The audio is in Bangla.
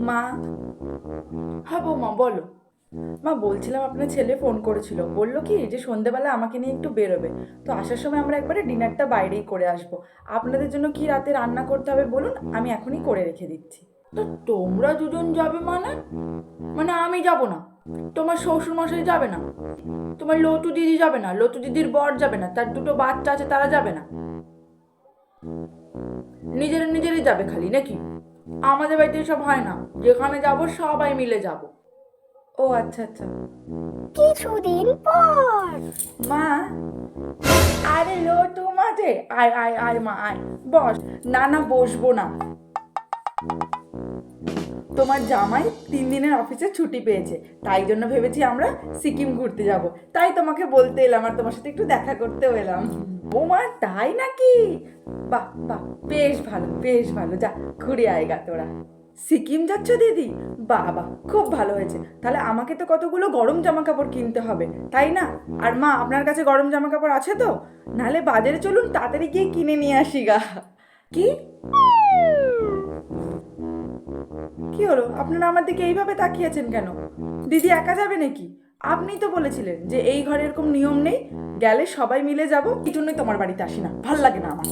মা। হ্যাঁ বৌমা বলো। মা বলছিলাম আপনার ছেলে ফোন করেছিল, বললো কি যে সন্ধেবেলা আমাকে নিয়ে একটু বেরোবে, তো আসার সময় আমরা একবারে ডিনারটা বাইরেই করে আসবো। আপনাদের জন্য কি রাতে রান্না করতে হবে বলুন, আমি এখনই করে রেখে দিচ্ছি। তো তোমরা দুজন যাবে মানে? মানে আমি যাব না? তোমার শ্বশুর মশাই যাবে না? তোমার লটু দিদি যাবে না? লটু দিদির বর যাবে না? তার দুটো বাচ্চা আছে, তারা যাবে না? নিজেরা নিজেরই যাবে খালি নাকি? আমাদের বাড়িতে সব হয় না, যেখানে যাব সবাই মিলে যাব। ও আচ্ছা আচ্ছা। কিছুদিন পর। মা। আরে লটু মাঝে আয় আয় আয় মা আয়, বস। না না, বসবো না। তোমার জামাই 3 দিনের অফিসে ছুটি পেয়েছে, তাই জন্য ভেবেছি আমরা সিকিম ঘুরতে যাব। তাই তোমাকে বলতে এলাম, আর তোমার সাথে একটু দেখা করতেও এলাম। ও মা, তাই নাকি? বাহ বাহ, বেশ ভালো বেশ ভালো, যা ঘুরে আয়গা তোরা। সিকিম যাচ্ছ দিদি? বাহ বাহ, খুব ভালো হয়েছে। তাহলে আমাকে তো কতগুলো গরম জামা কাপড় কিনতে হবে, তাই না? আর মা, আপনার কাছে গরম জামা কাপড় আছে তো? নাহলে বাজারে চলুন, তাড়াতাড়ি গিয়ে কিনে নিয়ে আসি গা। কি? কি হলো, আপনারা আমার দিকে এইভাবে তাকিয়েছেন কেন? দিদি একা যাবে নাকি? আপনিই তো বলেছিলেন যে এই ঘরে এরকম নিয়ম নেই, গেলে সবাই মিলে যাব। এই জন্যই তোমার বাড়িতে আসি না, ভাল লাগে না আমার।